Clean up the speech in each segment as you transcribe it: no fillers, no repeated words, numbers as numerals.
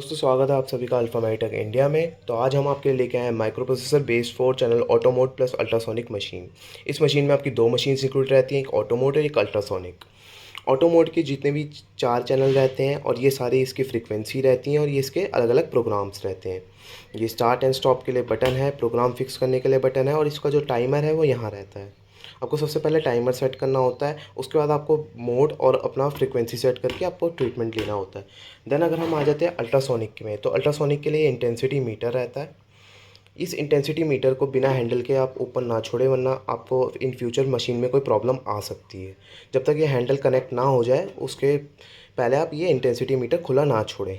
दोस्तों स्वागत है आप सभी का अल्फा मेडिटेक इंडिया में। तो आज हम आपके लिए लेके आए हैं micro processor based 4 channel auto mode plus ultrasonic machine. इस मशीन में आपकी दो मशीन इंक्लूड रहती हैं, एक ऑटो मोड और एक अल्ट्रासोनिक। ऑटो मोड के जितने भी 4 चैनल रहते हैं और ये सारी इसकी फ्रीक्वेंसी रहती हैं और ये इसके अलग अलग प्रोग्राम्स रहते हैं। ये स्टार्ट एंड स्टॉप के लिए बटन है, प्रोग्राम फिक्स करने के लिए बटन है और इसका जो टाइमर है वो यहाँ रहता है। आपको सबसे पहले टाइमर सेट करना होता है, उसके बाद आपको मोड और अपना फ्रीक्वेंसी सेट करके आपको ट्रीटमेंट लेना होता है। देन अगर हम आ जाते हैं अल्ट्रासोनिक में, तो अल्ट्रासोनिक के लिए इंटेंसिटी मीटर रहता है। इस इंटेंसिटी मीटर को बिना हैंडल के आप ऊपर ना छोड़ें, वरना आपको इन फ्यूचर मशीन में कोई प्रॉब्लम आ सकती है। जब तक ये हैंडल कनेक्ट ना हो जाए उसके पहले आप ये इंटेंसिटी मीटर खुला ना छोड़ें।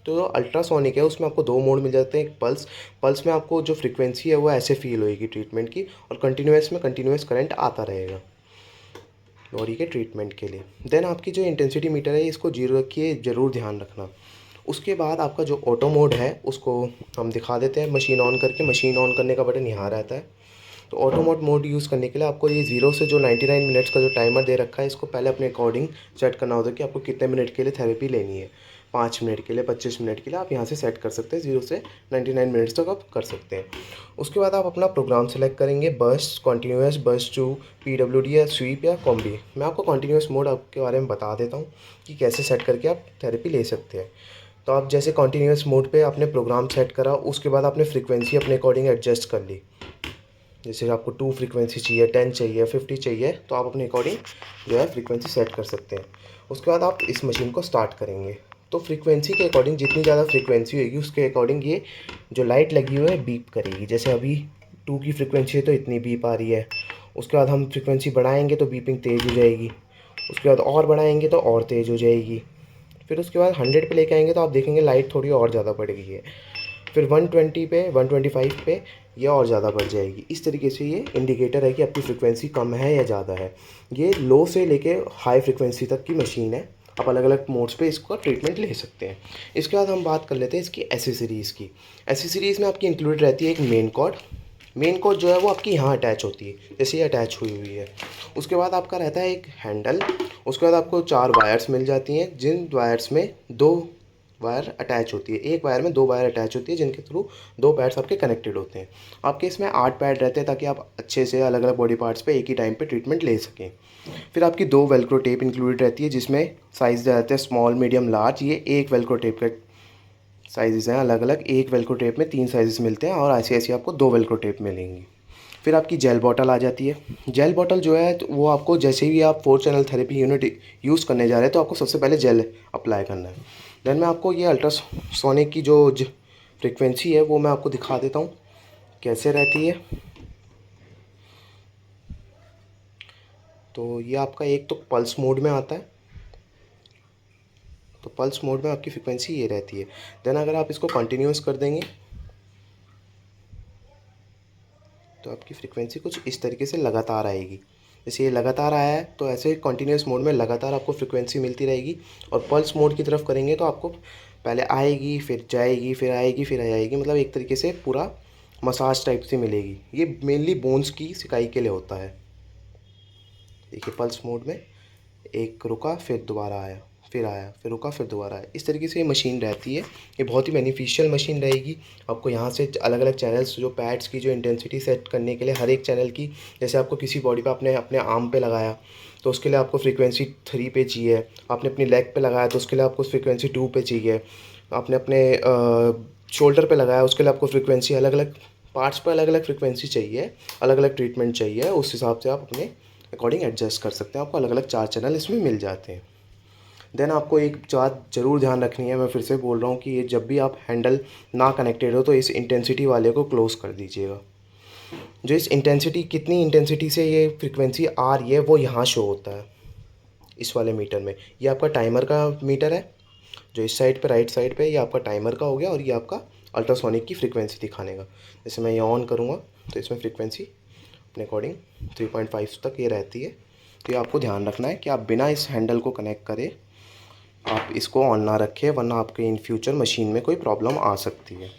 तो जो अल्ट्रासोनिक है उसमें आपको दो मोड मिल जाते हैं। एक पल्स में आपको जो फ्रीक्वेंसी है वो ऐसे फील होएगी ट्रीटमेंट की, और कंटिन्यूस में कंटिन्यूस करंट आता रहेगा बॉडी के ट्रीटमेंट के लिए। देन आपकी जो इंटेंसिटी मीटर है इसको जीरो रखिए, ज़रूर ध्यान रखना। उसके बाद आपका जो ऑटो मोड है उसको हम दिखा देते हैं मशीन ऑन करके। मशीन ऑन करने का बटन यहाँ रहता है। तो ऑटो मोड यूज़ करने के लिए आपको ये 0 से जो 99 मिनट्स का जो टाइमर दे रखा है इसको पहले अपने अकॉर्डिंग सेट करना होता है कि आपको कितने मिनट के लिए थेरेपी लेनी है। 5 मिनट के लिए, 25 मिनट के लिए आप यहाँ से सेट कर सकते हैं। 0 से 99 मिनट्स तक आप कर सकते हैं। उसके बाद आप अपना प्रोग्राम सेलेक्ट करेंगे, burst, continuous, burst two, PWD या स्वीप या कॉम्बी। मैं आपको कॉन्टीन्यूस मोड के बारे में बता देता हूँ कि कैसे सेट करके आप थेरेपी ले सकते हैं। तो आप जैसे कॉन्टीन्यूस मोड पे आपने प्रोग्राम सेट करा, उसके बाद आपने फ्रीक्वेंसी अपने अकॉर्डिंग एडजस्ट कर ली। जैसे आपको 2 फ्रीक्वेंसी चाहिए, 10 चाहिए, 50 चाहिए, तो आप अपने अकॉर्डिंग जो है फ्रीक्वेंसी सेट कर सकते हैं। उसके बाद आप इस मशीन को स्टार्ट करेंगे। तो फ्रीक्वेंसी के अकॉर्डिंग जितनी ज़्यादा फ्रीक्वेंसी होगी उसके अकॉर्डिंग ये जो लाइट लगी हुई है बीप करेगी। जैसे अभी 2 की फ्रीक्वेंसी है तो इतनी बीप आ रही है। उसके बाद हम फ्रीक्वेंसी बढ़ाएंगे तो बीपिंग तेज़ हो जाएगी। उसके बाद और बढ़ाएंगे तो और तेज़ हो जाएगी। फिर उसके बाद 100 पे लेके आएंगे तो आप देखेंगे लाइट थोड़ी और ज़्यादा बढ़ गई है। फिर 120 पे, 125 पे ये और ज़्यादा बढ़ जाएगी। इस तरीके से ये इंडिकेटर है कि आपकी फ्रीक्वेंसी कम है या ज़्यादा है। ये लो से लेके हाई फ्रीक्वेंसी तक की मशीन है। आप अलग अलग मोड्स पे इसका ट्रीटमेंट ले सकते हैं। इसके बाद हम बात कर लेते हैं इसकी एसेसरीज़ की। एसेसरीज़ में आपकी इंक्लूडेड रहती है एक मेन कॉर्ड। मेन कॉर्ड जो है वो आपकी यहाँ अटैच होती है, जैसे ये अटैच हुई हुई है। उसके बाद आपका रहता है एक हैंडल। उसके बाद आपको 4 वायर्स मिल जाती हैं, जिन वायर्स में 2 वायर अटैच होती है। एक वायर में 2 वायर अटैच होती है जिनके थ्रू 2 पैड्स आपके कनेक्टेड होते हैं। आपके इसमें 8 पैड रहते हैं ताकि आप अच्छे से अलग अलग बॉडी पार्ट्स पे एक ही टाइम पे ट्रीटमेंट ले सकें। फिर आपकी 2 वेलक्रो टेप इंक्लूडेड रहती है, जिसमें साइज़ रहते हैं स्मॉल, मीडियम, लार्ज। ये एक वेलक्रो टेप का साइज़ हैं अलग अलग। एक वेलक्रो टेप में 3 साइज़ मिलते हैं और ऐसे ऐसे आपको 2 वेलक्रो टेप मिलेंगी। फिर आपकी जेल बॉटल आ जाती है। जेल बॉटल जो है तो वो आपको जैसे ही आप 4 चैनल थेरेपी यूनिट यूज़ करने जा रहे हैं तो आपको सबसे पहले जेल अप्लाई करना है। देन मैं आपको ये अल्ट्रासोनिक की जो फ्रीक्वेंसी है वो मैं आपको दिखा देता हूँ कैसे रहती है। तो ये आपका एक तो पल्स मोड में आता है। तो पल्स मोड में आपकी फ्रीक्वेंसी ये रहती है। देन अगर आप इसको कंटिन्यूस कर देंगे तो आपकी फ्रीक्वेंसी कुछ इस तरीके से लगातार आएगी। जैसे ये लगातार आया है तो ऐसे कंटिन्यूस मोड में लगातार आपको फ्रीक्वेंसी मिलती रहेगी। और पल्स मोड की तरफ करेंगे तो आपको पहले आएगी, फिर जाएगी, फिर आएगी, फिर आएगी। मतलब एक तरीके से पूरा मसाज टाइप से मिलेगी। ये मेनली बोन्स की सिकाई के लिए होता है। देखिए पल्स मोड में एक रुका, फिर दोबारा आया, फिर आया, फिर रुका, फिर दोबारा आया। इस तरीके से ये मशीन रहती है। ये बहुत ही बेनिफिशियल मशीन रहेगी। आपको यहाँ से अलग अलग चैनल्स, जो पैड्स की जो इंटेंसिटी सेट करने के लिए हर एक चैनल की, जैसे आपको किसी बॉडी पे अपने अपने आर्म पे लगाया तो उसके लिए आपको फ्रीक्वेंसी 3 पे चाहिए। आपने अपनी लेग पे लगाया तो उसके लिए आपको फ्रीक्वेंसी 2 पे चाहिए। आपने अपने शोल्डर पे लगाया उसके लिए आपको फ्रीक्वेंसी, अलग अलग पार्ट्स पर अलग अलग फ्रीक्वेंसी चाहिए, अलग अलग ट्रीटमेंट चाहिए। उस हिसाब से आप अपने अकॉर्डिंग एडजस्ट कर सकते हैं। आपको अलग अलग 4 चैनल इसमें मिल जाते हैं। देन आपको एक बात ज़रूर ध्यान रखनी है, मैं फिर से बोल रहा हूँ कि ये जब भी आप हैंडल ना कनेक्टेड हो तो इस इंटेंसिटी वाले को क्लोज़ कर दीजिएगा। जो इस इंटेंसिटी, कितनी इंटेंसिटी से ये फ्रीक्वेंसी आ रही है वो यहाँ शो होता है इस वाले मीटर में। ये आपका टाइमर का मीटर है जो इस साइड पे, राइट साइड पे, ये आपका टाइमर का हो गया। और ये आपका अल्ट्रासोनिक की फ्रीक्वेंसी दिखाने का। जैसे मैं ये ऑन करूँगा तो इसमें फ्रीक्वेंसी अपने अकॉर्डिंग 3.5 तक ये रहती है। तो ये आपको ध्यान रखना है कि आप बिना इस हैंडल को कनेक्ट करे आप इसको ऑन ना रखें, वरना आपके इन फ्यूचर मशीन में कोई प्रॉब्लम आ सकती है।